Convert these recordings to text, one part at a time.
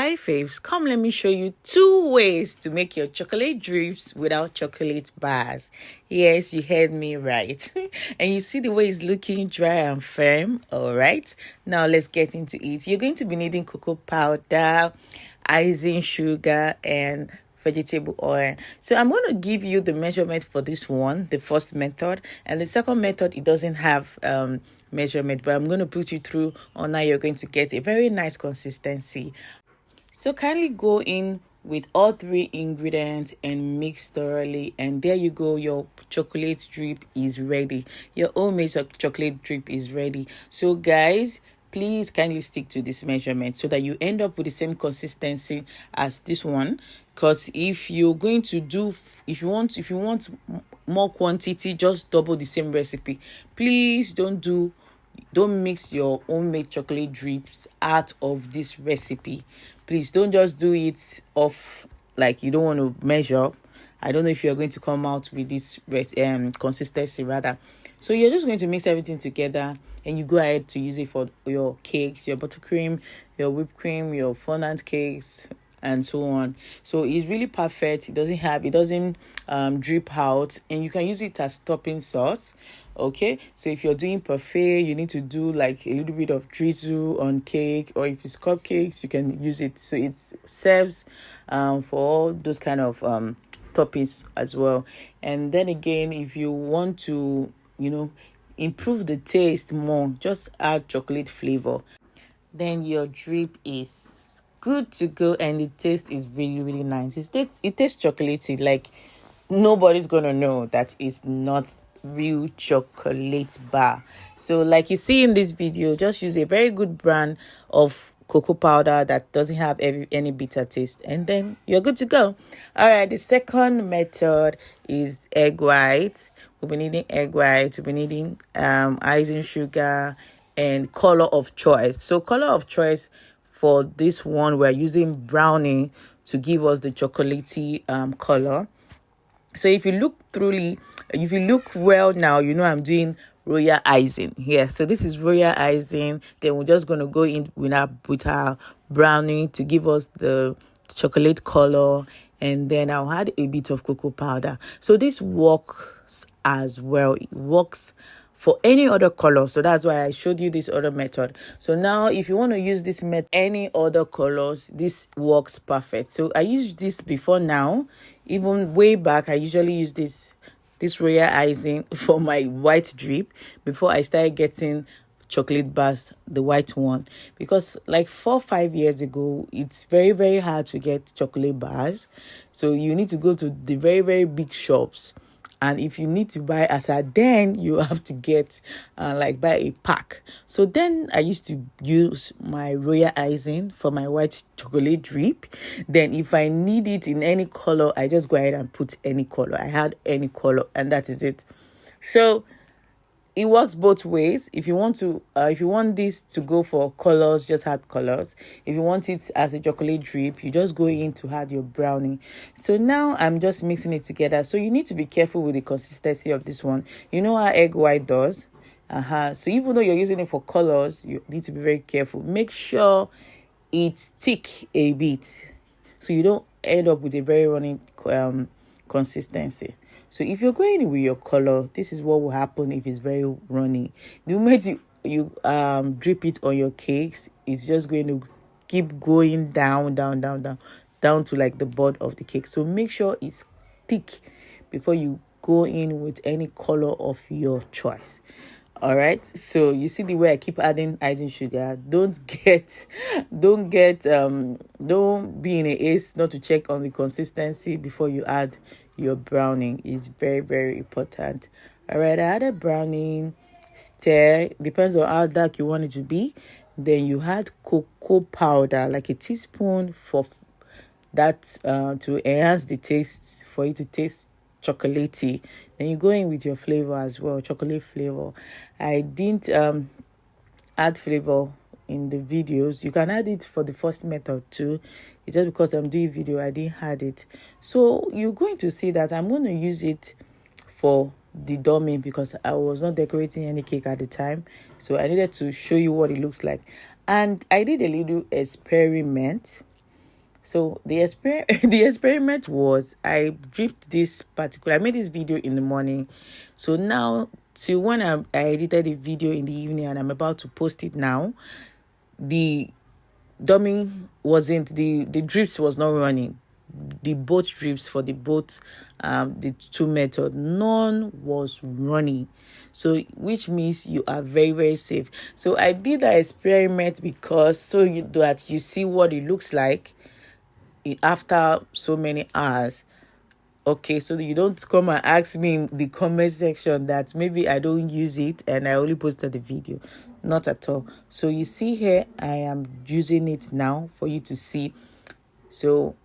Hi faves, come let me show you 2 ways to make your chocolate drips without chocolate bars. Yes, you heard me right. And you see the way it's looking dry and firm. All right, now let's get into it. You're going to be needing cocoa powder, icing sugar, and vegetable oil. So I'm going to give you the measurement for this one, the first method, and the second method it doesn't have measurement, but I'm going to put you through on how you're going to get a very nice consistency. So kindly go in with all 3 ingredients and mix thoroughly, and there you go, your chocolate drip is ready. Your homemade chocolate drip is ready. So guys, please kindly stick to this measurement so that you end up with the same consistency as this one. Because if you're going to do, if you want more quantity, just double the same recipe. Please don't mix your homemade chocolate drips out of this recipe. Please don't just do it off like you don't want to measure. I don't know if you're going to come out with this consistency rather. So you're just going to mix everything together and you go ahead to use it for your cakes, your buttercream, your whipped cream, your fondant cakes, and so on. So it's really perfect. It doesn't drip out, and you can use it as topping sauce. Okay, so if you're doing parfait, you need to do like a little bit of drizzle on cake, or if it's cupcakes, you can use it. So it serves for all those kind of toppings as well. And then again, if you want to improve the taste more, just add chocolate flavor. Then your drip is good to go, and the taste is really, really nice. It tastes chocolatey, like nobody's gonna know that it's not real chocolate bar. So like you see in this video, just use a very good brand of cocoa powder that doesn't have any bitter taste, and then you're good to go. All right, the second method is egg white. We'll be needing egg white, we'll be needing icing sugar, and color of choice. So color of choice for this one, we're using brownie to give us the chocolatey color. So if you look well now, I'm doing royal icing here. So this is royal icing. Then we're just going to go in with our brownie to give us the chocolate color. And then I'll add a bit of cocoa powder. So this works as well. It works for any other color. So that's why I showed you this other method. So now if you want to use this method, any other colors, this works perfect. So I used this before now. Even way back, I usually use this royal icing for my white drip before I started getting chocolate bars, the white one, because like 4-5 years ago, it's very, very hard to get chocolate bars. So you need to go to the very, very big shops. And if you need to buy then you have to get buy a pack. So then I used to use my royal icing for my white chocolate drip. Then if I need it in any color, I just go ahead and put any color. I had any color, and that is it. So it works both ways. If you want this to go for colors, just add colors. If you want it as a chocolate drip, you just go in to add your brownie. So now I'm just mixing it together. So you need to be careful with the consistency of this one. You know how egg white does. So even though you're using it for colors, you need to be very careful. Make sure it's thick a bit, so you don't end up with a very runny consistency. So if you're going in with your color, this is what will happen if it's very runny. The moment you drip it on your cakes, it's just going to keep going down to like the board of the cake. So make sure it's thick before you go in with any color of your choice. All right, so you see the way I keep adding icing sugar. Don't be in a haste not to check on the consistency before you add your browning. It's very, very important. All right, I added browning. Stir, depends on how dark you want it to be. Then you add cocoa powder, like a teaspoon, for that to enhance the taste, for it to taste chocolatey. Then you go in with your flavor as well, chocolate flavor. I didn't add flavor in the videos. You can add it for the first method too. It's just because I'm doing video, I didn't add it. So you're going to see that I'm going to use it for the dummy because I was not decorating any cake at the time. So I needed to show you what it looks like. And I did a little experiment So the the experiment was, I dripped this particular, I made this video in the morning. So now, till when I edited the video in the evening and I'm about to post it now, the dummy wasn't, the drips was not running. The both drips for the both the two method, none was running. So which means you are very, very safe. So I did that experiment because that you see what it looks like after so many hours. Okay, so you don't come and ask me in the comment section that maybe I don't use it and I only posted the video. Not at all. So you see here, I am using it now for you to see. So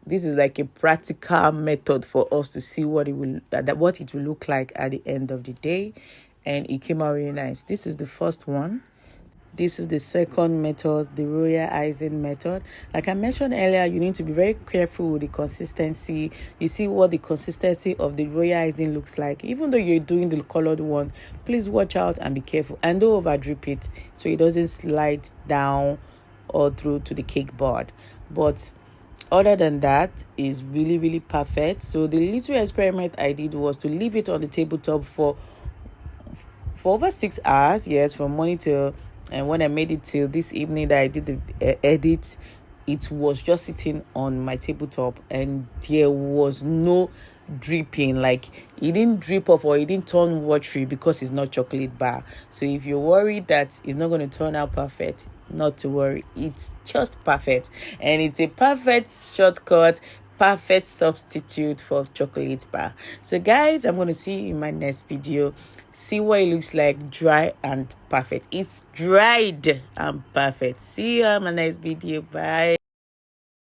this is like a practical method for us to see what it will look like at the end of the day, and it came out really nice. This is the first one. This is the second method, the royal icing method. Like I mentioned earlier, you need to be very careful with the consistency. You see what the consistency of the royal icing looks like. Even though you're doing the colored one, please watch out and be careful. And don't over drip it so it doesn't slide down or through to the cake board. But other than that, is really, really perfect. So the little experiment I did was to leave it on the tabletop for over 6 hours. Yes, from morning till, and when I made it till this evening that I did the edit, it was just sitting on my tabletop and there was no dripping. Like it didn't drip off or it didn't turn watery because it's not chocolate bar. So if you're worried that it's not going to turn out perfect, not to worry, it's just perfect, and it's a perfect shortcut, perfect substitute for chocolate bar. So guys, I'm going to see you in my next video. See what it looks like, dry and perfect. It's dried and perfect. See you in my next video. Bye.